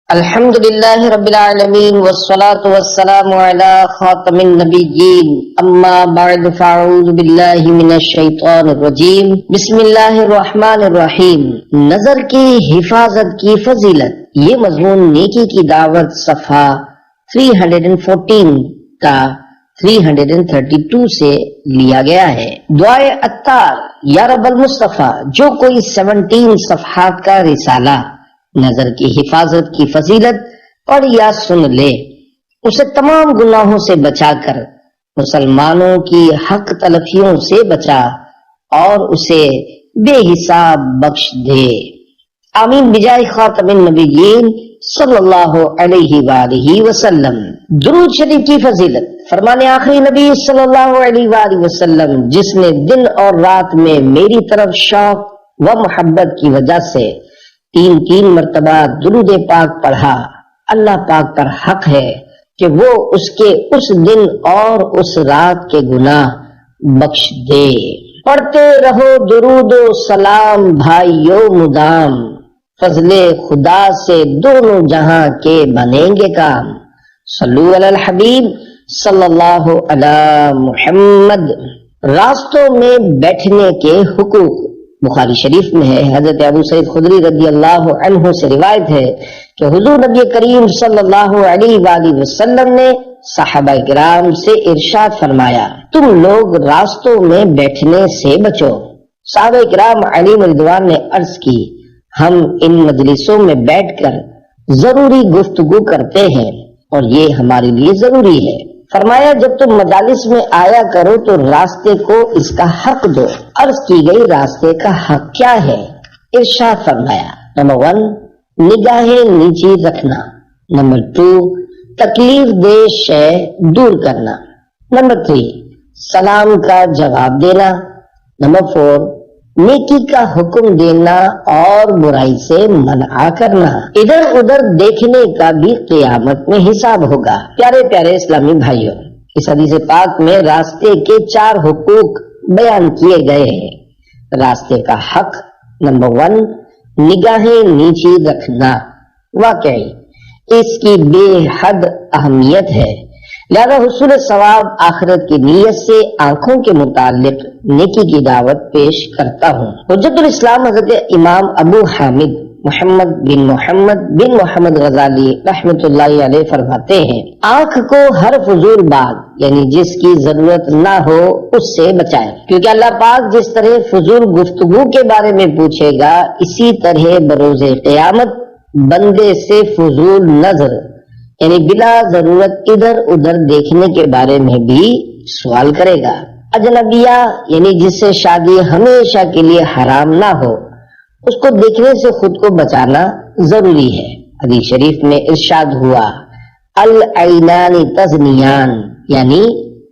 الحمدللہ رب العالمین والصلاة والسلام علی خاتم النبیین اما بعد فاعوذ باللہ من الشیطان الرجیم بسم اللہ الرحمن الرحیم۔ نظر کی حفاظت کی فضیلت، یہ مضمون نیکی کی دعوت صفحہ 314 کا 332 سے لیا گیا ہے۔ دعائے عطار یا رب المصطفیٰ، جو کوئی 17 صفحات کا رسالہ نظر کی حفاظت کی فضیلت پڑھ یا سن لے، اسے تمام گناہوں سے بچا کر مسلمانوں کی حق تلفیوں سے بچا اور اسے بے حساب بخش دے۔ آمین بجائے خاتم النبیین صلی اللہ علیہ وآلہ وسلم۔ درود شریف کی فضیلت، فرمان آخری نبی صلی اللہ علیہ وآلہ وسلم، جس نے دن اور رات میں میری طرف شوق و محبت کی وجہ سے تین مرتبہ درود پاک پڑھا، اللہ پاک پر حق ہے کہ وہ اس کے اس دن اور اس رات کے گناہ بخش دے۔ پڑھتے رہو درود و سلام بھائیو مدام، فضل خدا سے دونوں جہاں کے بنیں گے کام۔ صلو علی الحبیب صلی اللہ علی محمد۔ راستوں میں بیٹھنے کے حقوق بخاری شریف میں ہے، حضرت ابو سعید خدری رضی اللہ عنہ سے روایت ہے کہ حضور نبی کریم صلی اللہ علیہ وآلہ وسلم نے صحابہ کرام سے ارشاد فرمایا، تم لوگ راستوں میں بیٹھنے سے بچو۔ صحابہ کرام علیہ رضوان نے عرض کی، ہم ان مجلسوں میں بیٹھ کر ضروری گفتگو کرتے ہیں اور یہ ہمارے لیے ضروری ہے۔ فرمایا، جب تم مجالس میں آیا کرو تو راستے کو اس کا حق دو۔ عرض کی گئی، راستے کا حق کیا ہے؟ ارشاد فرمایا، نمبر 1 نگاہیں نیچی رکھنا، نمبر 2 تکلیف دہ شے دور کرنا، نمبر 3 سلام کا جواب دینا، نمبر 4 نیکی کا حکم دینا اور برائی سے منع کرنا۔ ادھر ادھر دیکھنے کا بھی قیامت میں حساب ہوگا۔ پیارے پیارے اسلامی بھائیوں، اس حدیث پاک میں راستے کے 4 حقوق بیان کیے گئے ہیں۔ راستے کا حق، نمبر 1 نگاہیں نیچی رکھنا۔ واقعی اس کی بے حد اہمیت ہے، لہذا حصول ثواب آخرت کی نیت سے آنکھوں کے متعلق نیکی کی دعوت پیش کرتا ہوں۔ حجت الاسلام حضرت امام ابو حامد محمد بن محمد غزالی رحمۃ اللہ علیہ فرماتے ہیں، آنکھ کو ہر فضول بات یعنی جس کی ضرورت نہ ہو اس سے بچائے، کیونکہ اللہ پاک جس طرح فضول گفتگو کے بارے میں پوچھے گا، اسی طرح بروز قیامت بندے سے فضول نظر یعنی بلا ضرورت ادھر ادھر دیکھنے کے بارے میں بھی سوال کرے گا۔ اجنبیہ یعنی جس سے شادی ہمیشہ کے لیے حرام نہ ہو، اس کو دیکھنے سے خود کو بچانا ضروری ہے۔ حدیث شریف میں ارشاد ہوا، العینان تزنیان، یعنی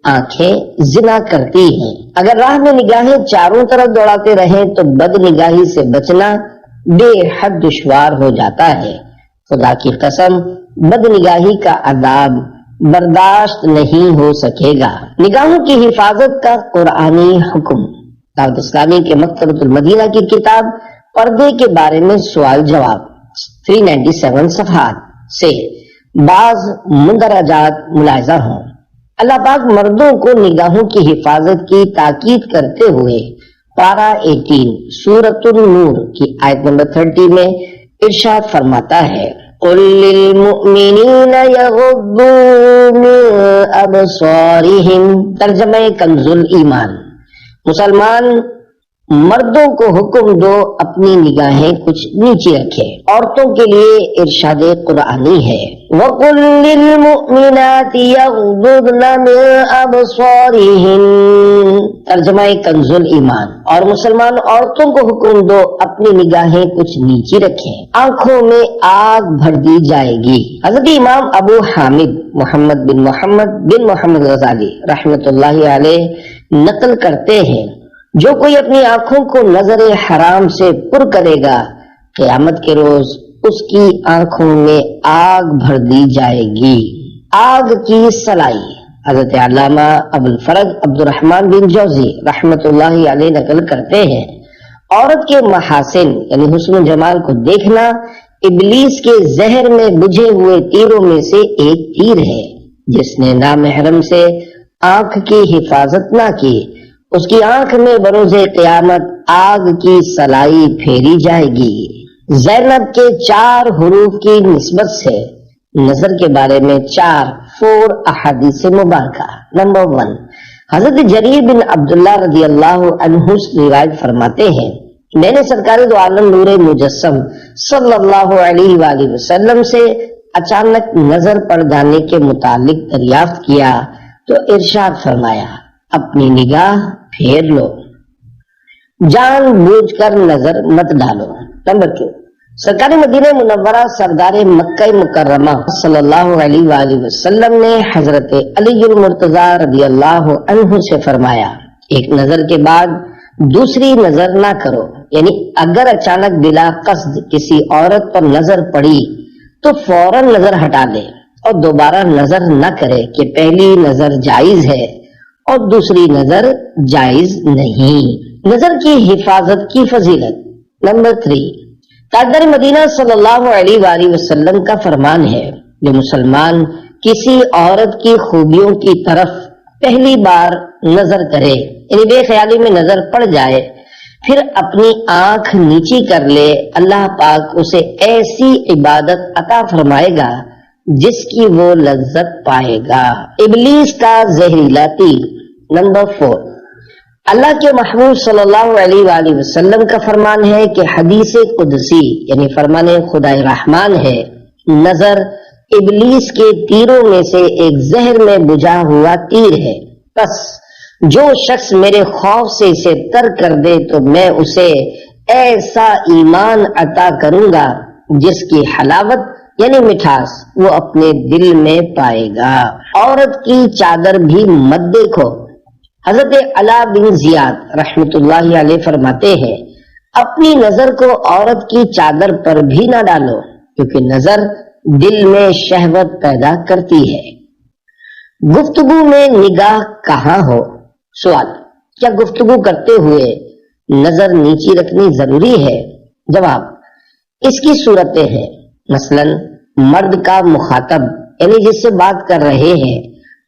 آنکھیں زنا کرتی ہیں۔ اگر راہ میں نگاہیں چاروں طرف دوڑاتے رہیں تو بد نگاہی سے بچنا بے حد دشوار ہو جاتا ہے۔ خدا کی قسم، بد نگاہی کا عذاب برداشت نہیں ہو سکے گا۔ نگاہوں کی حفاظت کا قرآنی حکم۔ دعوت اسلامی کے مکتبۃ المدینہ کی کتاب پردے کے بارے میں سوال جواب 397 صفحات سے بعض مندرجات ملاحظہ ہوں۔ اللہ پاک مردوں کو نگاہوں کی حفاظت کی تاکید کرتے ہوئے پارہ 18 سورۃ النور کی آیت نمبر 30 میں ارشاد فرماتا ہے، قل للمؤمنین یغضوا من ابصارہم۔ ترجمہ کنز الایمان، مسلمان مردوں کو حکم دو اپنی نگاہیں کچھ نیچے رکھے۔ عورتوں کے لیے ارشاد قرآنی ہے، وَقُل لِّلْمُؤْمِنَاتِ يَغْضُضْنَ مِنْ أَبْصَارِهِنَّ۔ ترجمہ کنز الایمان، اور مسلمان عورتوں کو حکم دو اپنی نگاہیں کچھ نیچے رکھیں، آنکھوں میں آگ بھر دی جائے گی۔ حضرت امام ابو حامد محمد بن محمد غزالی رحمۃ اللہ علیہ نقل کرتے ہیں، جو کوئی اپنی آنکھوں کو نظر حرام سے پر کرے گا، قیامت کے روز اس کی آنکھوں میں آگ بھر دی جائے گی۔ آگ کی سلائی، حضرت علامہ ابو الفرج عبد الرحمن بن جوزی رحمۃ اللہ علیہ نقل کرتے ہیں، عورت کے محاسن یعنی حسن و جمال کو دیکھنا ابلیس کے زہر میں بجھے ہوئے تیروں میں سے ایک تیر ہے. جس نے نامحرم سے آنکھ کی حفاظت نہ کی اس کی آنکھ میں بروز قیامت آگ کی سلائی پھیری جائے گی. زینب کے 4 حروف کی نسبت سے نظر کے بارے میں 4 احادیث مبارکہ. نمبر 1، حضرت جریر بن عبداللہ رضی اللہ عنہ روایت فرماتے ہیں میں نے سرکار دو عالم نور مجسم صلی اللہ علیہ وآلہ وسلم سے اچانک نظر پڑ جانے کے متعلق دریافت کیا تو ارشاد فرمایا اپنی نگاہ پھیر لو، جان بوجھ کر نظر مت ڈالو. نمبر 2، سرکار مدینہ منورہ سردار مکہ مکرمہ صلی اللہ علیہ وآلہ وسلم نے حضرت علی المرتضی رضی اللہ عنہ سے فرمایا ایک نظر کے بعد دوسری نظر نہ کرو، یعنی اگر اچانک بلا قصد کسی عورت پر نظر پڑی تو فوراً نظر ہٹا لے اور دوبارہ نظر نہ کرے کہ پہلی نظر جائز ہے اور دوسری نظر جائز نہیں. نظر کی حفاظت کی فضیلت. نمبر 3، تاجدار مدینہ صلی اللہ علیہ وآلہ وسلم کا فرمان ہے جو مسلمان کسی عورت کی خوبیوں کی طرف پہلی بار نظر کرے، یعنی بے خیالی میں نظر پڑ جائے، پھر اپنی آنکھ نیچی کر لے، اللہ پاک اسے ایسی عبادت عطا فرمائے گا جس کی وہ لذت پائے گا. ابلیس کا زہریلا تیر. نمبر 4، اللہ کے محبوب صلی اللہ علیہ وآلہ وسلم کا فرمان ہے کہ حدیث قدسی یعنی فرمان خدائے رحمان ہے نظر ابلیس کے تیروں میں سے ایک زہر میں بجھا ہوا تیر ہے، بس جو شخص میرے خوف سے اسے ترک کر دے تو میں اسے ایسا ایمان عطا کروں گا جس کی حلاوت یعنی مٹھاس وہ اپنے دل میں پائے گا. عورت کی چادر بھی مت دیکھو. حضرت علا بن زیاد رحمت اللہ علیہ فرماتے ہیں اپنی نظر کو عورت کی چادر پر بھی نہ ڈالو کیونکہ نظر دل میں شہوت پیدا کرتی ہے. گفتگو میں نگاہ کہاں ہو؟ سوال، کیا گفتگو کرتے ہوئے نظر نیچی رکھنی ضروری ہے؟ جواب، اس کی صورتیں ہیں مثلا مرد کا مخاطب یعنی جس سے بات کر رہے ہیں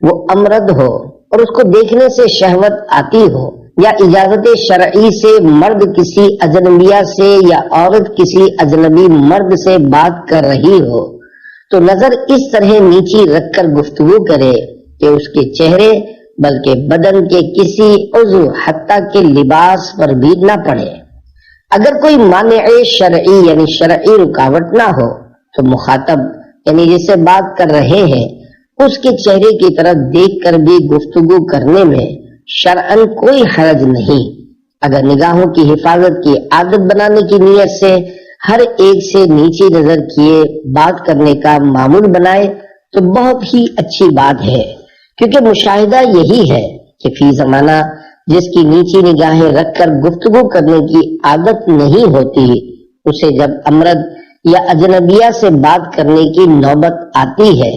وہ امرد ہو اور اس کو دیکھنے سے شہوت آتی ہو، یا اجازت شرعی سے مرد کسی اجنبیہ سے یا عورت کسی اجنبی مرد سے بات کر رہی ہو تو نظر اس طرح نیچی رکھ کر گفتگو کرے کہ اس کے چہرے بلکہ بدن کے کسی عضو حتیٰ کے لباس پر بھی نہ پڑے. اگر کوئی مانع شرعی یعنی شرعی رکاوٹ نہ ہو تو مخاطب یعنی جس سے بات کر رہے ہیں اس کے چہرے کی طرف دیکھ کر بھی گفتگو کرنے میں شرعاً کوئی حرج نہیں. اگر نگاہوں کی حفاظت کی عادت بنانے کی نیت سے ہر ایک سے نیچی نظر کیے بات کرنے کا معمول بنائے تو بہت ہی اچھی بات ہے، کیونکہ مشاہدہ یہی ہے کہ فی زمانہ جس کی نیچی نگاہیں رکھ کر گفتگو کرنے کی عادت نہیں ہوتی اسے جب امرد یا اجنبیہ سے بات کرنے کی نوبت آتی ہے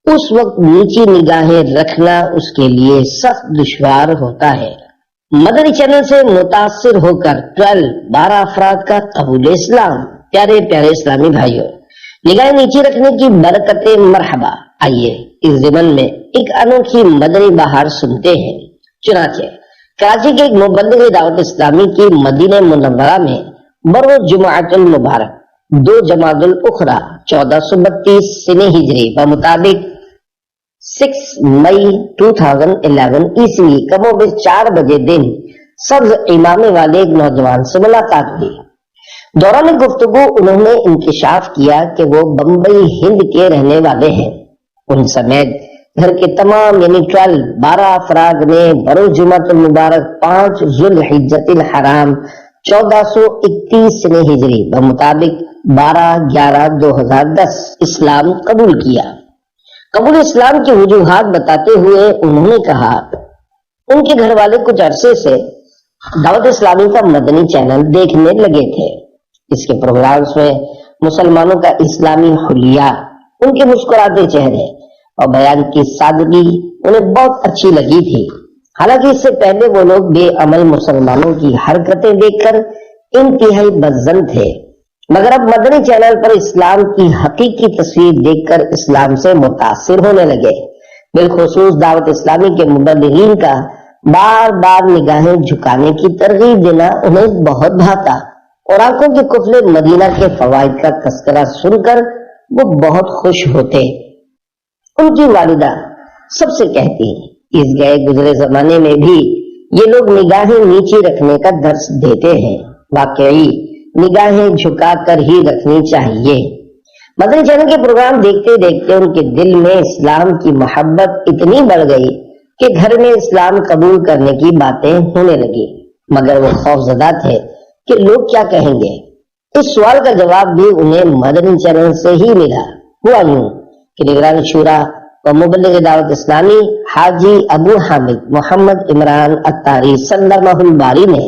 اس وقت نیچی نگاہیں رکھنا اس کے لیے سخت دشوار ہوتا ہے. مدنی چینل سے متاثر ہو کر 12 افراد کا قبول اسلام. پیارے پیارے اسلامی بھائیوں، نگاہیں نیچی رکھنے کی برکت مرحبا. آئیے اس ضمن میں ایک انوکھی مدنی بہار سنتے ہیں. چنانچہ کراچی کے ایک مبلغ دعوت اسلامی کی مدینہ منورہ میں بروز جمعۃ المبارک 2 جمادی الاخری 1432 سنہ ہجری بمطابق 6 مئی 2011 عیسوی کمو 4 بجے دن سبز امامے والے ایک نوجوان سے ملاقات ہوئی. دوران گفتگو انہوں نے انکشاف کیا کہ وہ بمبئی ہند کے رہنے والے ہیں. ان سمیت گھر کے تمام یعنی 12 افراد نے بروز جمعۃ المبارک 5 ذوالحجۃ الحرام 1431 سنہ ہجری بمطابق 12/11/2010 اسلام قبول کیا. قبول اسلام کی وجوہات بتاتے ہوئے انہوں نے کہا ان کے گھر والے کچھ عرصے سے دعوت اسلامی کا مدنی چینل دیکھنے لگے تھے. اس کے پروگرامز میں مسلمانوں کا اسلامی حلیہ، ان کے مسکراتے چہرے اور بیان کی سادگی انہیں بہت اچھی لگی تھی. حالانکہ اس سے پہلے وہ لوگ بے عمل مسلمانوں کی حرکتیں دیکھ کر انتہائی بدظن تھے. مگر اب مدنی چینل پر اسلام کی حقیقی تصویر دیکھ کر اسلام سے متاثر ہونے لگے۔ بالخصوص دعوت اسلامی کے مبلغین کا بار بار نگاہیں جھکانے کی ترغیب دینا انہیں بہت بھاتا، اور آنکھوں کے قفل مدینہ کے فوائد کا تذکرہ سن کر وہ بہت خوش ہوتے۔ ان کی والدہ سب سے کہتی، اس گئے گزرے زمانے میں بھی یہ لوگ نگاہیں نیچے رکھنے کا درس دیتے ہیں، واقعی نگاہیں جھکا کر ہی رکھنی چاہیے۔ مدنی چینل کے پروگرام دیکھتے دیکھتے ان کے دل میں اسلام کی محبت اتنی بڑھ گئی کہ گھر میں اسلام قبول کرنے کی باتیں ہونے لگی، مگر وہ خوفزدہ تھے کہ لوگ کیا کہیں گے۔ اس سوال کا جواب بھی انہیں مدنی چینل سے ہی ملا۔ ہوا یوں کہ نگران شورا و مبلغ دعوت اسلامی حاجی ابو حامد محمد عمران اتاری سلمہ الباری نے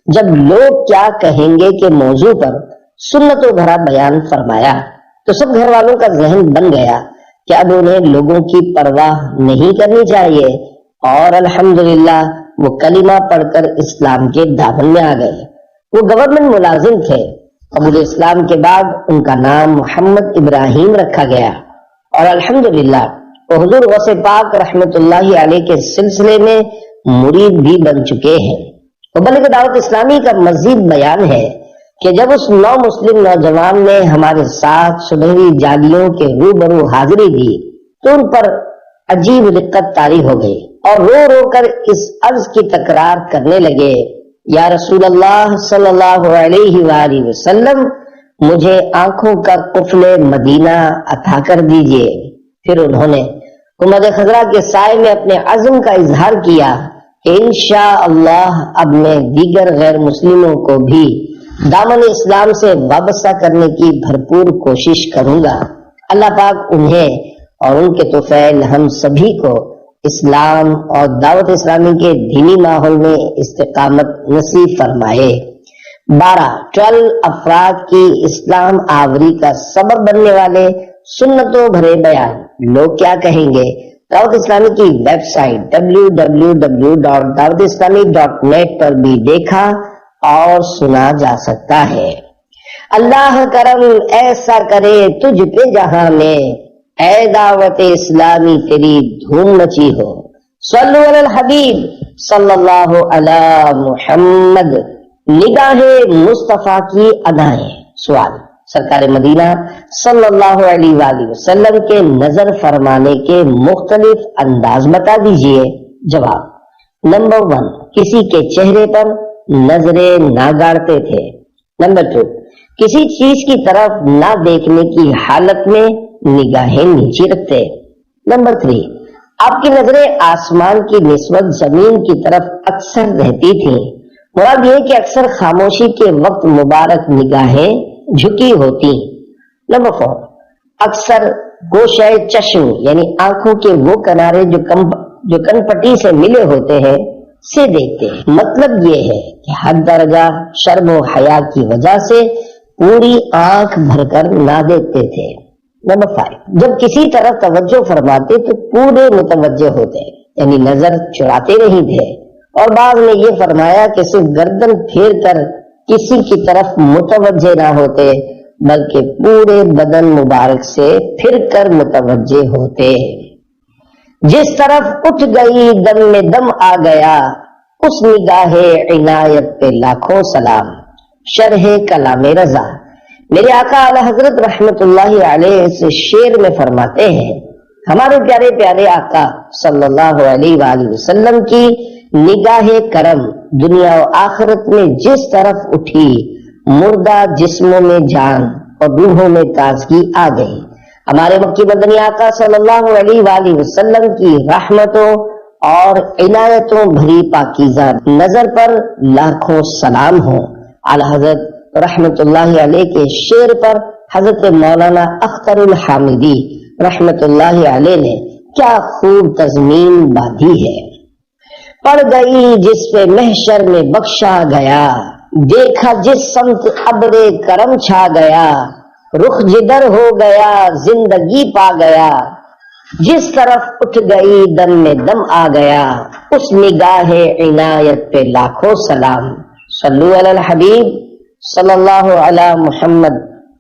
جب لوگ کیا کہیں گے کے موضوع پر سنتوں بھرا بیان فرمایا تو سب گھر والوں کا ذہن بن گیا کہ اب انہیں لوگوں کی پرواہ نہیں کرنی چاہیے، اور الحمدللہ وہ کلمہ پڑھ کر اسلام کے دامن میں آ گئے۔ وہ گورنمنٹ ملازم تھے۔ قبول اسلام کے بعد ان کا نام محمد ابراہیم رکھا گیا، اور الحمدللہ وہ حضور غوث پاک رحمت اللہ علیہ کے سلسلے میں مرید بھی بن چکے ہیں۔ مبلغ دعوت اسلامی کا مزید بیان ہے کہ جب اس نو مسلم نوجوان نے ہمارے ساتھ سنہری جالیوں کے روبرو حاضری دی تو ان پر عجیب دقت طاری ہو گئی، اور رو رو کر اس عرض کی تکرار کرنے لگے، یا رسول اللہ صلی اللہ علیہ وآلہ وسلم، مجھے آنکھوں کا قفل مدینہ عطا کر دیجئے۔ پھر انہوں نے امت خضرا کے سائے میں اپنے عزم کا اظہار کیا کہ انشاءاللہ اب میں دیگر غیر مسلموں کو بھی دامن اسلام سے وابستہ کرنے کی بھرپور کوشش کروں گا۔ اللہ پاک انہیں اور ان کے طفیل ہم سبھی کو اسلام اور دعوت اسلامی کے دینی ماحول میں استقامت نصیب فرمائے۔ 12 افراد کی اسلام آوری کا سبب بننے والے سنتوں بھرے بیان۔ لوگ کیا کہیں گے دعوت اسلامی کی ویب سائٹ www.dawatislami.net پر بھی دیکھا اور سنا جا سکتا ہے۔ اللہ کرم ایسا کرے تجھ پہ جہاں میں، اے دعوت اسلامی تیری دھوم مچی ہو۔ صلو علی الحبیب صلی اللہ علی محمد۔ نگاہ مصطفیٰ کی ادائیں۔ سوال، سرکار مدینہ صلی اللہ علیہ وآلہ وسلم کے نظر فرمانے کے مختلف انداز بتا دیجئے۔ جواب، نمبر 1، کسی کے چہرے پر نظریں نہ گاڑتے تھے۔ نمبر 2، کسی چیز کی طرف نہ دیکھنے کی حالت میں نگاہیں نیچے رکھتے۔ نمبر 3، آپ کی نظریں آسمان کی نسبت زمین کی طرف اکثر رہتی تھیں۔ مراد یہ کہ اکثر خاموشی کے وقت مبارک نگاہیں جھکی ہوتی۔ نمبر 4، اکثر گوشۂ چشم یعنی آنکھوں کے وہ کنارے جو کن پٹی سے ملے ہوتے ہیں سے دیکھتے ہیں۔ مطلب یہ ہے کہ حد درجہ شرم و حیا کی وجہ سے پوری آنکھ بھر کر نہ دیکھتے تھے۔ نمبر 5، جب کسی طرف توجہ فرماتے تو پورے متوجہ ہوتے یعنی نظر چراتے نہیں تھے، اور بعض نے یہ فرمایا کہ صرف گردن پھیر کر کسی کی طرف متوجہ نہ ہوتے بلکہ پورے بدن مبارک سے پھر کر متوجہ ہوتے۔ جس طرف اٹھ گئی دم میں دم آ گیا، اس نگاہ عنایت پہ لاکھوں سلام۔ شرح کلام رضا۔ میرے آقا اعلی حضرت رحمت اللہ علیہ اس شعر میں فرماتے ہیں، ہمارے پیارے پیارے آقا صلی اللہ علیہ وآلہ وسلم کی نگاہ کرم دنیا و آخرت میں جس طرف اٹھی، مردہ جسموں میں جان اور روحوں میں تازگی آ گئی۔ ہمارے مکی مدنی آقا صلی اللہ علیہ وآلہ وسلم کی رحمتوں اور عنایتوں بھری پاکیزہ نظر پر لاکھوں سلام ہوں۔ اعلی حضرت رحمت اللہ علیہ کے شعر پر حضرت مولانا اختر الحامدی رحمت اللہ علیہ نے کیا خوب تضمین باندھی ہے۔ پڑ گئی جس پہ محشر میں بخشا گیا، دیکھا جس سمت ابر کرم چھا گیا، رخ جدر ہو گیا زندگی پا گیا، جس طرف اٹھ گئی دم میں دم آ گیا، اس نگاہ عنایت پہ لاکھوں سلام۔ صلو علی الحبیب صلی اللہ علی محمد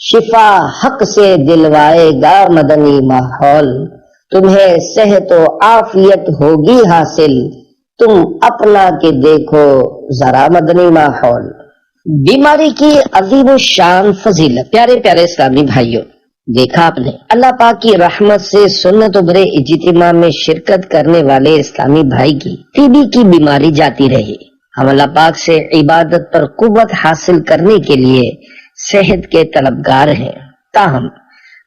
شفا حق سے دلوائے گا مدنی ماحول، تمہیں صحت و عافیت ہوگی حاصل، تم اپنا کے دیکھو ذرا مدنی ماحول۔ بیماری کی عظیم الشان فضیلت۔ پیارے پیارے اسلامی بھائیوں، دیکھا آپ نے اللہ پاک کی رحمت سے سنت و برے اجتماع میں شرکت کرنے والے اسلامی بھائی کی ٹی بی کی بیماری جاتی رہی۔ ہم اللہ پاک سے عبادت پر قوت حاصل کرنے کے لیے صحت کے طلبگار ہیں، تاہم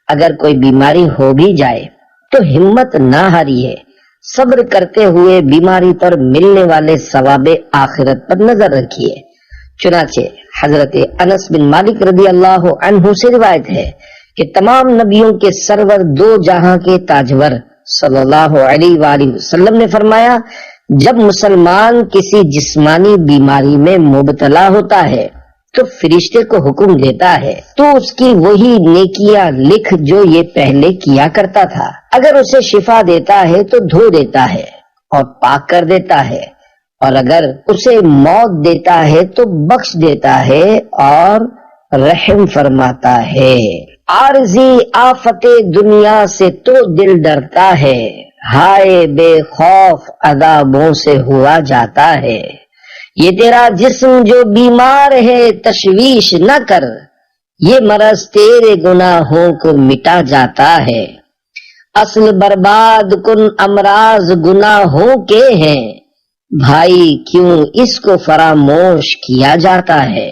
اگر کوئی بیماری ہو بھی جائے تو ہمت نہ ہاریے، صبر کرتے ہوئے بیماری پر ملنے والے ثواب آخرت پر نظر رکھیے۔ چنانچہ حضرت انس بن مالک رضی اللہ عنہ سے روایت ہے کہ تمام نبیوں کے سرور دو جہاں کے تاجور صلی اللہ علیہ وآلہ وسلم نے فرمایا، جب مسلمان کسی جسمانی بیماری میں مبتلا ہوتا ہے تو فرشتے کو حکم دیتا ہے تو اس کی وہی نیکیاں لکھ جو یہ پہلے کیا کرتا تھا، اگر اسے شفا دیتا ہے تو دھو دیتا ہے اور پاک کر دیتا ہے، اور اگر اسے موت دیتا ہے تو بخش دیتا ہے اور رحم فرماتا ہے۔ عارضی آفت دنیا سے تو دل ڈرتا ہے، ہائے بے خوف عذابوں سے ہوا جاتا ہے۔ یہ تیرا جسم جو بیمار ہے تشویش نہ کر، یہ مرض تیرے گناہوں کو مٹا جاتا ہے۔ اصل برباد کن امراض گناہوں کے ہیں، بھائی کیوں اس کو فراموش کیا جاتا ہے۔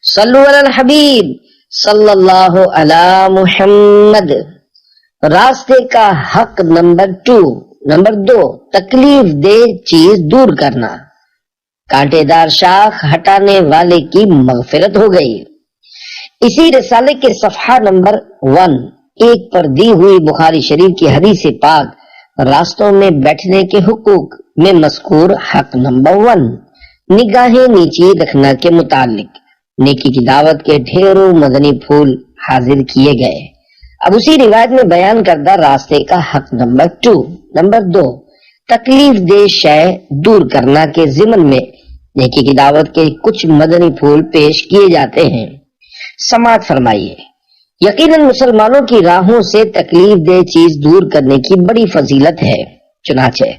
صلو علی الحبیب صلی اللہ علی محمد۔ راستے کا حق نمبر دو، تکلیف دہ چیز دور کرنا۔ کانٹے دار شاخ ہٹانے والے کی مغفرت ہو گئی۔ اسی رسالے کے صفحہ نمبر 1 پر دی ہوئی بخاری شریف کی حدیث پاک راستوں میں بیٹھنے کے حقوق میں مذکور حق نمبر 1 نگاہیں نیچی رکھنا کے متعلق نیکی کی دعوت کے ڈھیروں مدنی پھول حاضر کیے گئے۔ اب اسی روایت میں بیان کردہ راستے کا حق نمبر 2 تکلیف دہ شے دور کرنا کے ضمن میں نیکی کی دعوت کے کچھ مدنی پھول پیش کیے جاتے ہیں۔ سماعت فرمائیے۔ یقیناً مسلمانوں کی راہوں سے تکلیف دہ چیز دور کرنے کی بڑی فضیلت ہے۔ چنانچہ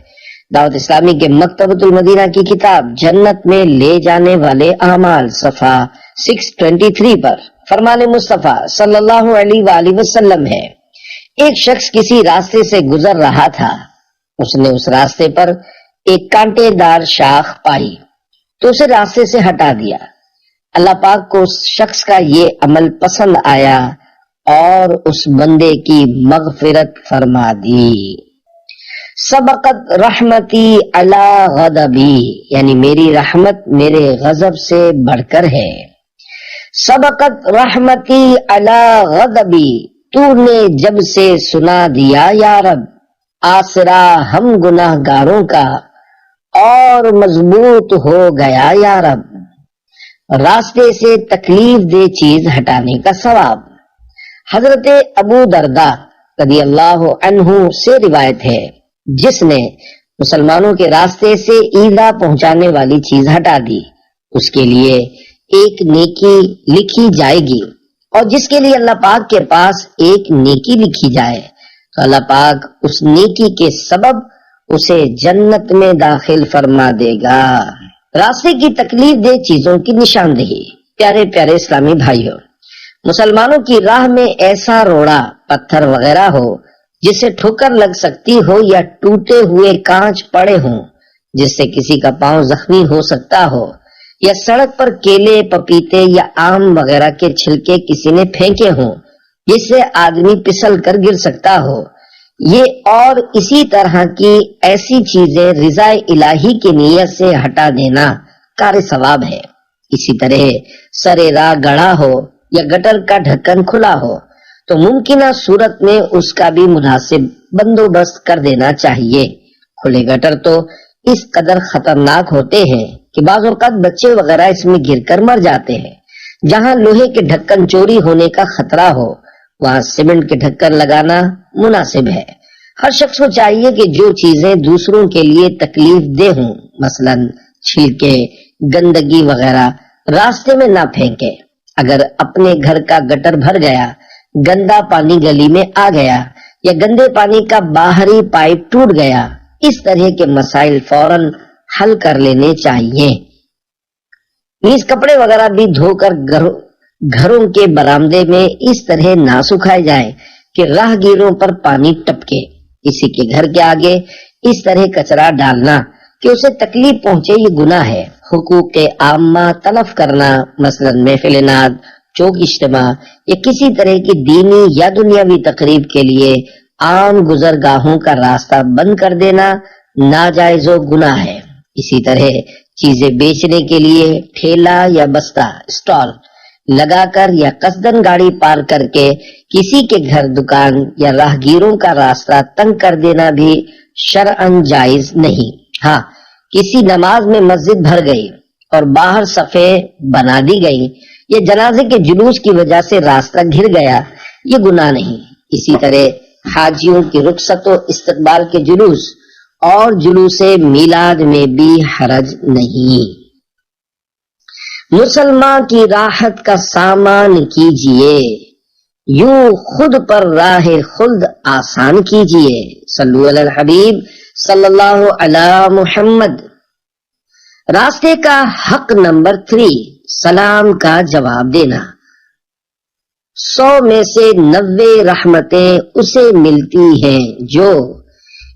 دعوت اسلامی کے مکتبۃ المدینہ کی کتاب جنت میں لے جانے والے اعمال صفحہ 623 پر فرمان مصطفیٰ صلی اللہ علیہ وآلہ وسلم ہے، ایک شخص کسی راستے سے گزر رہا تھا، اس نے اس راستے پر ایک کانٹے دار شاخ پائی تو اسے راستے سے ہٹا دیا۔ اللہ پاک کو اس شخص کا یہ عمل پسند آیا اور اس بندے کی مغفرت فرما دی۔ سبقت رحمتی علی غضبی، یعنی میری رحمت میرے غضب سے بڑھ کر ہے۔ سبقت رحمتی علی غضبی، تو نے جب سے سنا دیا یا رب، آسرا ہم گناہ گاروں کا اور مضبوط ہو گیا یا رب۔ راستے سے تکلیف دہ چیز ہٹانے کا ثواب۔ حضرت ابو درداء رضی اللہ عنہ سے روایت ہے، جس نے مسلمانوں کے راستے سے ایذا پہنچانے والی چیز ہٹا دی، اس کے لیے ایک نیکی لکھی جائے گی، اور جس کے لیے اللہ پاک کے پاس ایک نیکی لکھی جائے تو اللہ پاک اس نیکی کے سبب اسے جنت میں داخل فرما دے گا۔ راستے کی تکلیف دہ چیزوں کی نشاندہی۔ پیارے پیارے اسلامی بھائیوں، مسلمانوں کی راہ میں ایسا روڑا پتھر وغیرہ ہو جس سے ٹھوکر لگ سکتی ہو، یا ٹوٹے ہوئے کانچ پڑے ہوں جس سے کسی کا پاؤں زخمی ہو سکتا ہو، یا سڑک پر کیلے، پپیتے یا آم وغیرہ کے چھلکے کسی نے پھینکے ہوں جس سے آدمی پھسل کر گر سکتا ہو، یہ اور اسی طرح کی ایسی چیزیں رضا الہی کی نیت سے ہٹا دینا کار ثواب ہے۔ اسی طرح سرے راہ گڑھا ہو یا گٹر کا ڈھکن کھلا ہو تو ممکنہ صورت میں اس کا بھی مناسب بندوبست کر دینا چاہیے۔ کھلے گٹر تو اس قدر خطرناک ہوتے ہیں کہ بعض اوقات بچے وغیرہ اس میں گر کر مر جاتے ہیں۔ جہاں لوہے کے ڈھکن چوری ہونے کا خطرہ ہو وہاں سیمنٹ کے ڈھکن لگانا مناسب ہے۔ ہر شخص کو چاہیے کہ جو چیزیں دوسروں کے لیے تکلیف دہ ہوں، مثلا چھلکے، گندگی وغیرہ، راستے میں نہ پھینکے۔ اگر اپنے گھر کا گٹر بھر گیا، گندا پانی گلی میں آ گیا یا گندے پانی کا باہری پائپ ٹوٹ گیا، اس طرح کے مسائل فوراً حل کر لینے چاہیے۔ نیز کپڑے وغیرہ بھی دھو کر گھروں کے برآمدے میں اس طرح نہ سکھائے جائیں کہ راہ گیروں پر پانی ٹپکے۔ کسی کے گھر کے آگے اس طرح کچرا ڈالنا کہ اسے تکلیف پہنچے یہ گناہ ہے۔ حقوق عامہ تلف کرنا، مثلا محفل نعت، چوک اجتماع یا کسی طرح کی دینی یا دنیاوی تقریب کے لیے عام گزرگاہوں کا راستہ بند کر دینا ناجائز و گناہ ہے۔ اسی طرح چیزیں بیچنے کے لیے ٹھیلا یا بستہ اسٹال لگا کر یا قصدن گاڑی پار کر کے کسی کے گھر، دکان یا راہگیروں کا راستہ تنگ کر دینا بھی شرعاً جائز نہیں۔ ہاں، کسی نماز میں مسجد بھر گئی اور باہر صفیں بنا دی گئی یا جنازے کے جلوس کی وجہ سے راستہ گھر گیا، یہ گناہ نہیں۔ اسی طرح حاجیوں کی رخصت و استقبال کے جلوس اور جلوس میلاد میں بھی حرج نہیں۔ مسلمان کی راحت کا سامان کیجئے، یوں خود پر راہ خلد آسان کیجئے۔ صلو علی الحبیب صلی اللہ علی محمد۔ راستے کا حق نمبر 3، سلام کا جواب دینا۔ 100 میں سے 90 رحمتیں اسے ملتی ہیں جو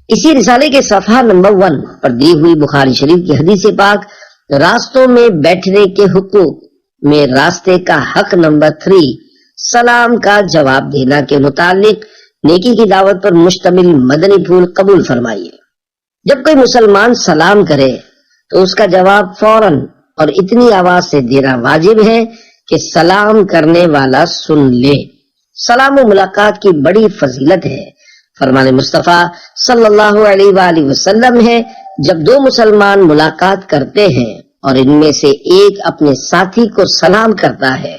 اسی رسالے کے صفحہ نمبر 1 پر دی ہوئی بخاری شریف کی حدیث پاک راستوں میں بیٹھنے کے حقوق میں راستے کا حق نمبر 3، سلام کا جواب دینا کے متعلق نیکی کی دعوت پر مشتمل مدنی پھول قبول فرمائیے۔ جب کوئی مسلمان سلام کرے تو اس کا جواب فوراً اور اتنی آواز سے دینا واجب ہے کہ سلام کرنے والا سن لے۔ سلام و ملاقات کی بڑی فضیلت ہے۔ فرمان مصطفیٰ صلی اللہ علیہ وآلہ وسلم ہے، جب دو مسلمان ملاقات کرتے ہیں اور ان میں سے ایک اپنے ساتھی کو سلام کرتا ہے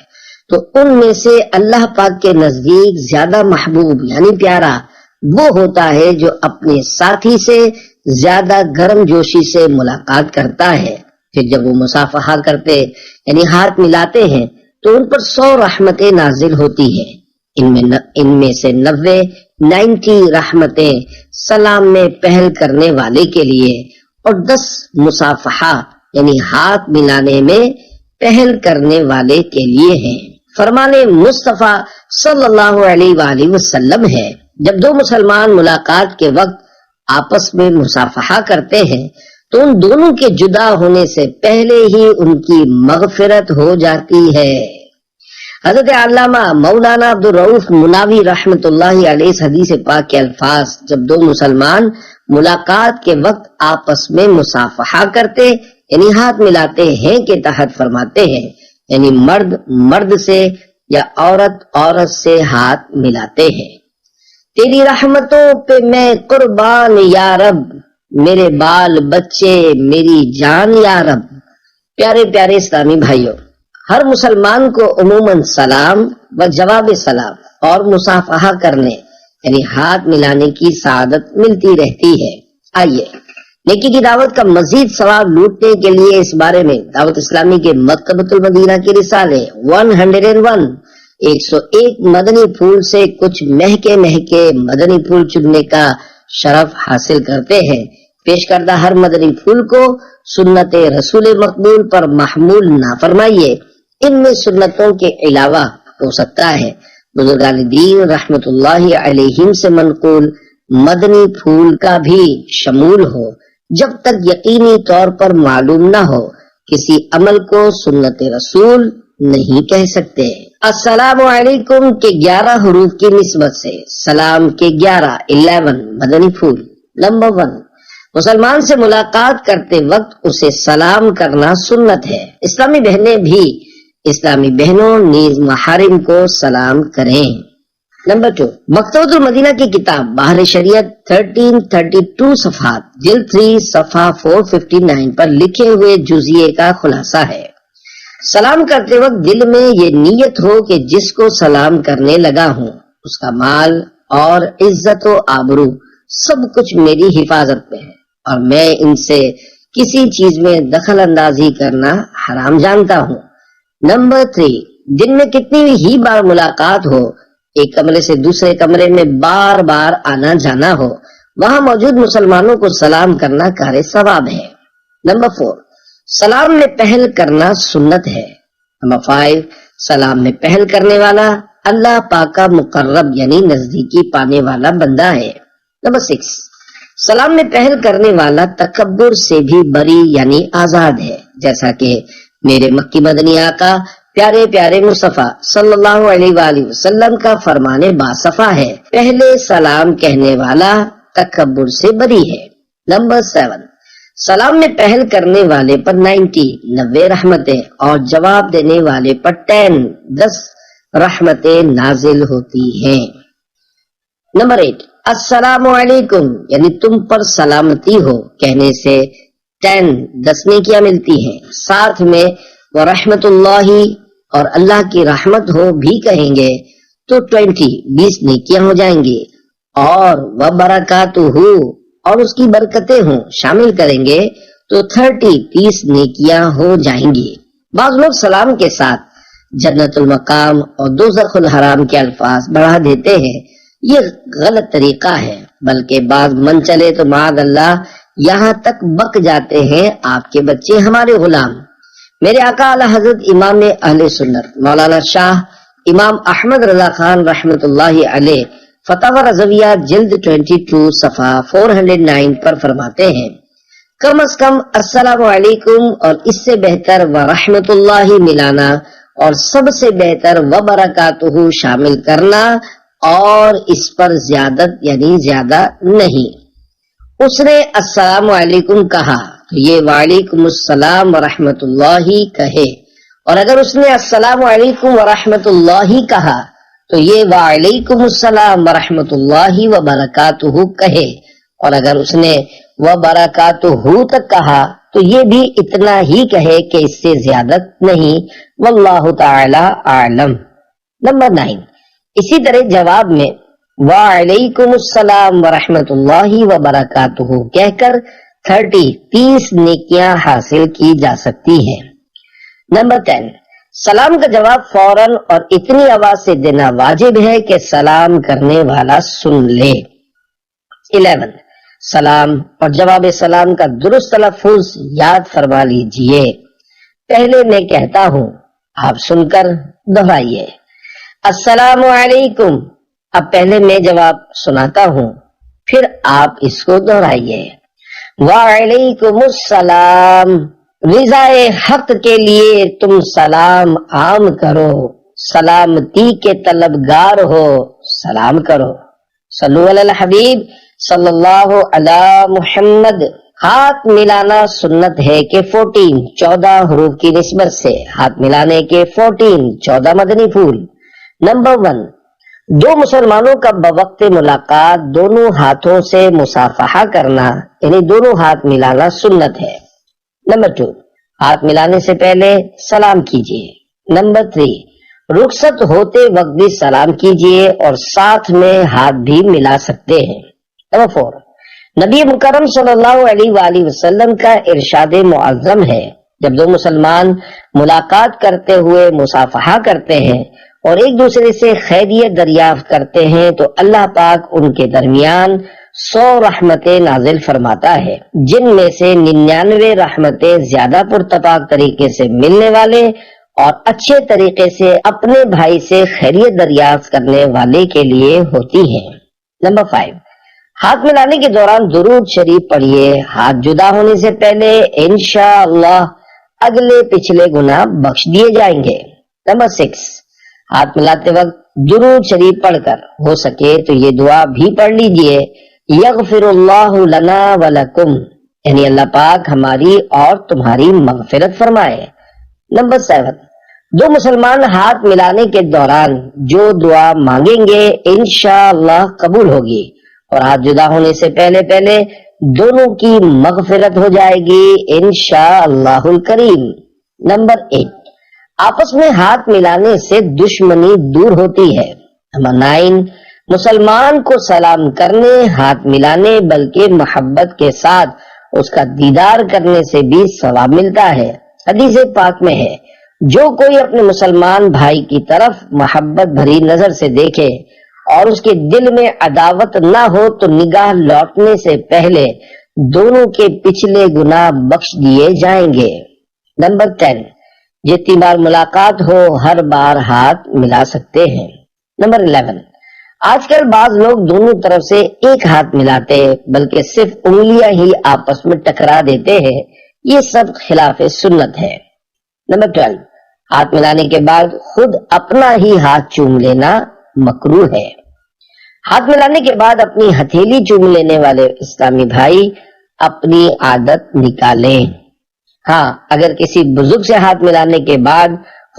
تو ان میں سے اللہ پاک کے نزدیک زیادہ محبوب یعنی پیارا وہ ہوتا ہے جو اپنے ساتھی سے زیادہ گرم جوشی سے ملاقات کرتا ہے۔ پھر جب وہ مصافحہ کرتے یعنی ہاتھ ملاتے ہیں تو ان پر 100 رحمتیں نازل ہوتی ہیں۔ ان میں سے 90 رحمتیں سلام میں پہل کرنے والے کے لیے اور 10 مصافحہ یعنی ہاتھ ملانے میں پہل کرنے والے کے لیے ہیں۔ فرمان مصطفیٰ صلی اللہ علیہ وآلہ وسلم ہے، جب دو مسلمان ملاقات کے وقت آپس میں مصافحہ کرتے ہیں تو ان دونوں کے جدا ہونے سے پہلے ہی ان کی مغفرت ہو جاتی ہے۔ حضرت علامہ مولانا عبدالرؤف مناوی رحمت اللہ علیہ اس حدیث پاک کے الفاظ جب دو مسلمان ملاقات کے وقت آپس میں مصافحہ کرتے یعنی ہاتھ ملاتے ہیں کے تحت فرماتے ہیں، یعنی مرد مرد سے یا عورت عورت سے ہاتھ ملاتے ہیں۔ تیری رحمتوں پہ میں قربان یا رب، میرے بال بچے میری جان یا رب۔ پیارے پیارے اسلامی بھائیوں، ہر مسلمان کو عموماً سلام و جواب سلام اور مصافحہ کرنے یعنی ہاتھ ملانے کی سعادت ملتی رہتی ہے۔ آئیے نیکی کی دعوت کا مزید ثواب لوٹنے کے لیے اس بارے میں دعوت اسلامی کے مکتبۃ المدینہ کے رسالے 101 مدنی پھول سے کچھ مہکے مدنی پھول چننے کا شرف حاصل کرتے ہیں۔ پیش کردہ ہر مدنی پھول کو سنت رسول مقبول پر محمول نہ فرمائیے، ان میں سنتوں کے علاوہ ہو سکتا ہے بزرگان دین رحمت اللہ علیہم سے منقول مدنی پھول کا بھی شمول ہو، جب تک یقینی طور پر معلوم نہ ہو کسی عمل کو سنت رسول نہیں کہہ سکتے۔ السلام علیکم کے 11 حروف کی نسبت سے سلام کے 11 مدنی پھول۔ نمبر 1، مسلمان سے ملاقات کرتے وقت اسے سلام کرنا سنت ہے۔ اسلامی بہنوں نیز محارم کو سلام کریں۔ نمبر 2، مکتبۃ المدینہ کی کتاب بحر شریعت 1332 صفحات جلد 3 صفحہ 459 پر لکھے ہوئے جزیے کا خلاصہ ہے۔ سلام کرتے وقت دل میں یہ نیت ہو کہ جس کو سلام کرنے لگا ہوں اس کا مال اور عزت و آبرو سب کچھ میری حفاظت میں ہے اور میں ان سے کسی چیز میں دخل اندازی کرنا حرام جانتا ہوں۔ نمبر 3، دن میں کتنی ہی بار ملاقات ہو، ایک کمرے سے دوسرے کمرے میں بار بار آنا جانا ہو، وہاں موجود مسلمانوں کو سلام کرنا کار ثواب ہے۔ نمبر 4، سلام میں پہل کرنا سنت ہے۔ نمبر 5، سلام میں پہل کرنے والا اللہ پاک کا مقرب یعنی نزدیکی پانے والا بندہ ہے۔ نمبر 6، سلام میں پہل کرنے والا تکبر سے بھی بری یعنی آزاد ہے، جیسا کہ میرے مکی مدنی آقا پیارے پیارے مصطفیٰ صلی اللہ علیہ وآلہ وسلم کا فرمان باصفا ہے، پہلے سلام کہنے والا تکبر سے بری ہے۔ نمبر 7، سلام میں پہل کرنے والے پر 90 رحمتیں اور جواب دینے والے پر 10 رحمتیں نازل ہوتی ہیں۔ نمبر 8، السلام علیکم یعنی تم پر سلامتی ہو کہنے سے 10 نیکیاں ملتی ہیں، ساتھ میں ورحمت اللہ اور اللہ کی رحمت ہو بھی کہیں گے تو 20 نیکیاں ہو جائیں گی، اور وبرکاتہ اور اس کی برکتیں ہوں شامل کریں گے تو 30 نیکیاں ہو جائیں گی۔ بعض لوگ سلام کے ساتھ جنت المقام اور دوزخ الحرام کے الفاظ بڑھا دیتے ہیں، یہ غلط طریقہ ہے، بلکہ بعض من چلے تو معاذ اللہ یہاں تک بک جاتے ہیں آپ کے بچے ہمارے غلام۔ میرے آقا اعلی حضرت امام اہل سنت مولانا شاہ امام احمد رضا خان رحمت اللہ علیہ فتاوی رضویہ جلد 22 صفحہ 409 پر فرماتے ہیں، کم از کم السلام علیکم اور اس سے بہتر ورحمت اللہ ملانا اور سب سے بہتر وبرکاتہ شامل کرنا، اور اس پر زیادت یعنی زیادہ نہیں۔ اس نے السلام علیکم کہا تو یہ وعلیکم السلام ورحمت اللہ کہے، اور اگر اس نے السلام علیکم ورحمت اللہ کہا تو یہ وعلیکم السلام ورحمت اللہ وبرکاتہ کہے، اور اگر اس نے وبرکاتہ تک کہا تو یہ بھی اتنا ہی کہے کہ اس سے زیادت نہیں، واللہ تعالی اعلم۔ نمبر 9، اسی طرح جواب میں وعلیکم السلام ورحمت اللہ وبرکاتہ کہہ کر 30 نیکیاں حاصل کی جا سکتی ہیں۔ نمبر 10، سلام کا جواب فوراً اور اتنی آواز سے دینا واجب ہے کہ سلام کرنے والا سن لے۔ 11، سلام اور جواب سلام کا درست تلفظ یاد فرما لیجئے۔ پہلے میں کہتا ہوں، آپ سن کر دہرائیے۔ السلام علیکم، اب پہلے میں جواب سناتا ہوں، پھر آپ اس کو دہرائیے۔ وعلیکم السلام، رضائے حق کے لیے تم سلام عام کرو، سلامتی کے طلبگار ہو، سلام کرو۔ صلو علی الحبیب صلی اللہ علی محمد۔ ہاتھ ملانا سنت ہے کہ 14 حروف کی نسبت سے ہاتھ ملانے کے 14 مدنی پھول۔ نمبر 1، دو مسلمانوں کا بوقت ملاقات دونوں ہاتھوں سے مصافحہ کرنا یعنی دونوں ہاتھ ملانا سنت ہے۔ نمبر 2، ہاتھ ملانے سے پہلے سلام کیجیے۔ نمبر 3، رخصت ہوتے وقت بھی سلام کیجیے اور ساتھ میں ہاتھ بھی ملا سکتے ہیں۔ نمبر 4، نبی مکرم صلی اللہ علیہ وآلہ وسلم کا ارشاد معظم ہے، جب دو مسلمان ملاقات کرتے ہوئے مصافحہ کرتے ہیں اور ایک دوسرے سے خیریت دریافت کرتے ہیں تو اللہ پاک ان کے درمیان 100 رحمتیں نازل فرماتا ہے، جن میں سے 99 رحمتیں زیادہ پرتپاک طریقے سے ملنے والے اور اچھے طریقے سے اپنے بھائی سے خیریت دریافت کرنے والے کے لیے ہوتی ہیں۔ نمبر 5، ہاتھ ملانے کے دوران درود شریف پڑھیے۔ ہاتھ جدا ہونے سے پہلے انشاءاللہ اگلے پچھلے گناہ بخش دیے جائیں گے۔ نمبر 6، ہاتھ ملاتے وقت درود شریف پڑھ کر ہو سکے تو یہ دعا بھی پڑھ لیجئے، یغفر اللہ لنا ولکم، یعنی اللہ پاک ہماری اور تمہاری مغفرت فرمائے۔ نمبر 7، دو مسلمان ہاتھ ملانے کے دوران جو دعا مانگیں گے انشاءاللہ قبول ہوگی، اور ہاتھ جدا ہونے سے پہلے دونوں کی مغفرت ہو جائے گی انشاءاللہ الکریم۔ نمبر 8، آپس میں ہاتھ ملانے سے دشمنی دور ہوتی ہے۔ نمبر 9، مسلمان کو سلام کرنے، ہاتھ ملانے بلکہ محبت کے ساتھ اس کا دیدار کرنے سے بھی ثواب ملتا ہے۔ حدیث پاک میں ہے، جو کوئی اپنے مسلمان بھائی کی طرف محبت بھری نظر سے دیکھے اور اس کے دل میں عداوت نہ ہو تو نگاہ لوٹنے سے پہلے دونوں کے پچھلے گناہ بخش دیے جائیں گے۔ نمبر 10، جتنی بار ملاقات ہو ہر بار ہاتھ ملا سکتے ہیں۔ نمبر 11، آج کل بعض لوگ دونوں طرف سے ایک ہاتھ ملاتے بلکہ صرف انگلیاں ہی آپس میں ٹکرا دیتے ہیں، یہ سب خلاف سنت ہے۔ نمبر 12، ہاتھ ملانے کے بعد خود اپنا ہی ہاتھ چوم لینا مکروہ ہے۔ ہاتھ ملانے کے بعد اپنی ہتھیلی چوم لینے والے اسلامی بھائی اپنی عادت نکالیں۔ ہاں، اگر کسی بزرگ سے ہاتھ ملانے کے بعد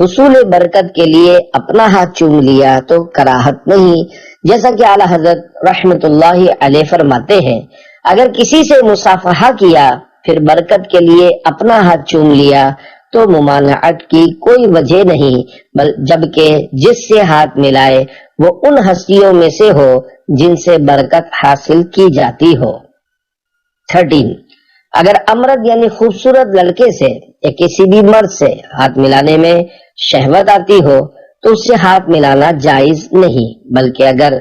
حصول برکت کے لیے اپنا ہاتھ چوم لیا تو کراہت نہیں، جیسا کہ اعلیٰ حضرت رحمت اللہ علیہ فرماتے ہیں، اگر کسی سے مصافحہ کیا پھر برکت کے لیے اپنا ہاتھ چوم لیا تو ممانعت کی کوئی وجہ نہیں، جبکہ جس سے ہاتھ ملائے وہ ان ہستیوں میں سے ہو جن سے برکت حاصل کی جاتی ہو۔ 13، اگر امرد یعنی خوبصورت لڑکے سے یا کسی بھی مرد سے ہاتھ ملانے میں شہوت آتی ہو تو اس سے ہاتھ ملانا جائز نہیں، بلکہ اگر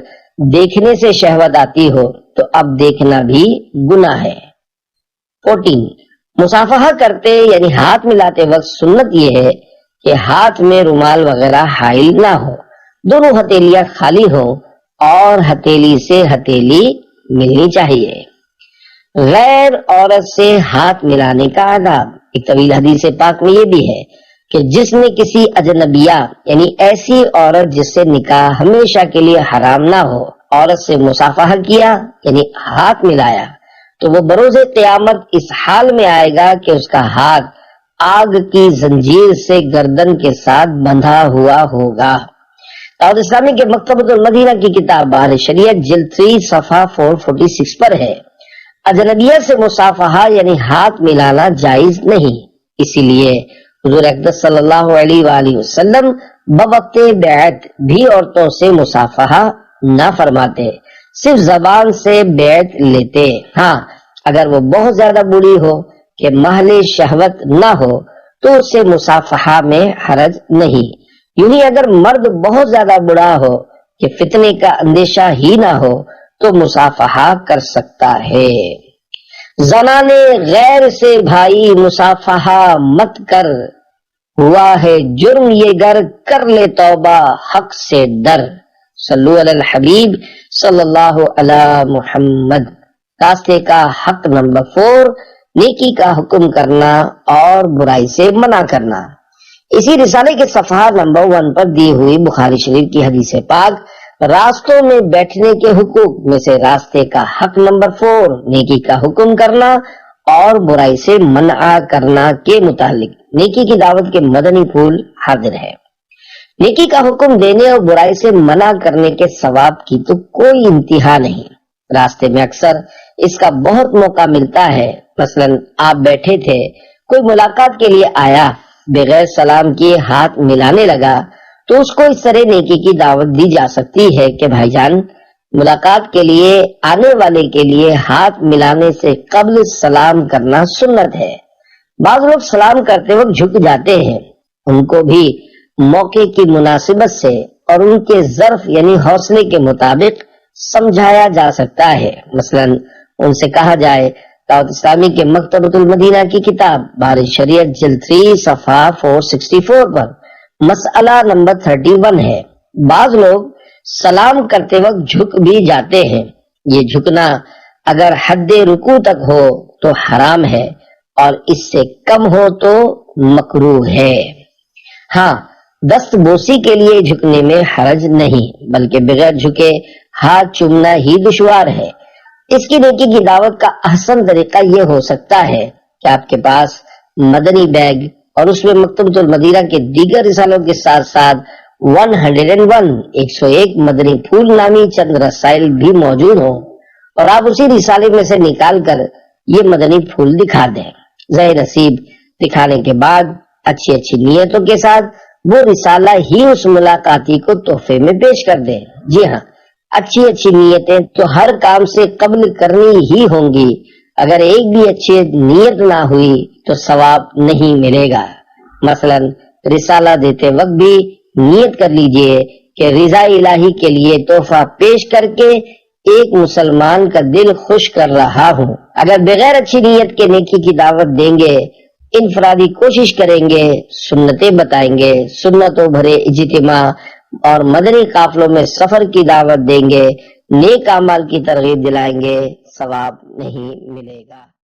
دیکھنے سے شہوت آتی ہو تو اب دیکھنا بھی گناہ ہے۔ 14، مصافحہ کرتے یعنی ہاتھ ملاتے وقت سنت یہ ہے کہ ہاتھ میں رومال وغیرہ حائل نہ ہو، دونوں ہتھیلیاں خالی ہو اور ہتھیلی سے ہتھیلی ملنی چاہیے۔ غیر عورت سے ہاتھ ملانے کا آداب، ایک طویل حدیث پاک میں یہ بھی ہے کہ جس نے کسی اجنبیہ یعنی ایسی عورت جس سے نکاح ہمیشہ کے لیے حرام نہ ہو عورت سے مصافحہ کیا یعنی ہاتھ ملایا تو وہ بروز قیامت اس حال میں آئے گا کہ اس کا ہاتھ آگ کی زنجیر سے گردن کے ساتھ بندھا ہوا ہوگا۔ دعوت اسلامی کے مکتبۃ المدینہ کی کتاب بحر شریعت جلد 3 صفحہ 446 پر ہے، اجنبیہ سے مصافحہ یعنی ہاتھ ملانا جائز نہیں، اسی لیے حضور اقدس صلی اللہ علیہ وآلہ وسلم بوقت بیعت بھی عورتوں سے مصافحہ نہ فرماتے، صرف زبان سے بیعت لیتے۔ ہاں، اگر وہ بہت زیادہ بری ہو کہ محل شہوت نہ ہو تو اس سے مصافحہ میں حرج نہیں، یوں ہی اگر مرد بہت زیادہ برا ہو کہ فتنے کا اندیشہ ہی نہ ہو تو مصافحہ کر سکتا ہے۔ زنانے غیر سے بھائی مصافحہ مت کر، ہوا ہے جرم یہ گر کر لے توبہ حق سے ڈر۔ صلو علی الحبیب صلی اللہ علی محمد۔ راستے کا حق نمبر 4، نیکی کا حکم کرنا اور برائی سے منع کرنا۔ اسی رسالے کے صفحہ نمبر 1 پر دی ہوئی بخاری شریف کی حدیث پاک راستوں میں بیٹھنے کے حقوق میں سے راستے کا حق نمبر 4 نیکی کا حکم کرنا اور برائی سے منع کرنا کے متعلق نیکی کی دعوت کے مدنی پھول حاضر ہے۔ نیکی کا حکم دینے اور برائی سے منع کرنے کے ثواب کی تو کوئی انتہا نہیں، راستے میں اکثر اس کا بہت موقع ملتا ہے۔ مثلا آپ بیٹھے تھے، کوئی ملاقات کے لیے آیا، بغیر سلام کیے ہاتھ ملانے لگا تو اس کو اس طرح نیکی کی دعوت دی جا سکتی ہے کہ بھائی جان، ملاقات کے لیے آنے والے کے لیے ہاتھ ملانے سے قبل سلام کرنا سنت ہے۔ بعض لوگ سلام کرتے وقت جھک جاتے ہیں، ان کو بھی موقع کی مناسبت سے اور ان کے ظرف یعنی حوصلے کے مطابق سمجھایا جا سکتا ہے۔ مثلا ان سے کہا جائے، دعوت اسلامی کے مکتبۃ المدینہ کی کتاب بحر شریعت جلد 3 صفحہ 464 پر مسئلہ نمبر 31 ہے، بعض لوگ سلام کرتے وقت جھک بھی جاتے ہیں، یہ جھکنا اگر حد رکوع تک ہو تو حرام ہے اور اس سے کم ہو تو مکروہ ہے۔ ہاں، دست بوسی کے لیے جھکنے میں حرج نہیں، بلکہ بغیر جھکے ہاتھ چومنا ہی دشوار ہے۔ اس کی نیکی کی دعوت کا احسن طریقہ یہ ہو سکتا ہے کہ آپ کے پاس مدنی بیگ اور اس میں مکتبۃ المدینہ کے دیگر رسالوں کے ساتھ ساتھ 101 مدنی پھول نامی چند رسائل بھی موجود ہوں اور آپ اسی رسالے میں سے نکال کر یہ مدنی پھول دکھا دیں۔ ظاہر نصیب دکھانے کے بعد اچھی نیتوں کے ساتھ وہ رسالہ ہی اس ملاقاتی کو تحفے میں پیش کر دیں۔ جی ہاں، اچھی نیتیں تو ہر کام سے قبل کرنی ہی ہوں گی، اگر ایک بھی اچھی نیت نہ ہوئی تو ثواب نہیں ملے گا۔ مثلا رسالہ دیتے وقت بھی نیت کر لیجئے کہ رضا الہی کے لیے تحفہ پیش کر کے ایک مسلمان کا دل خوش کر رہا ہوں۔ اگر بغیر اچھی نیت کے نیکی کی دعوت دیں گے، انفرادی کوشش کریں گے، سنتیں بتائیں گے، سنتوں بھرے اجتماع اور مدنی قافلوں میں سفر کی دعوت دیں گے، نیک اعمال کی ترغیب دلائیں گے، ثواب نہیں ملے گا۔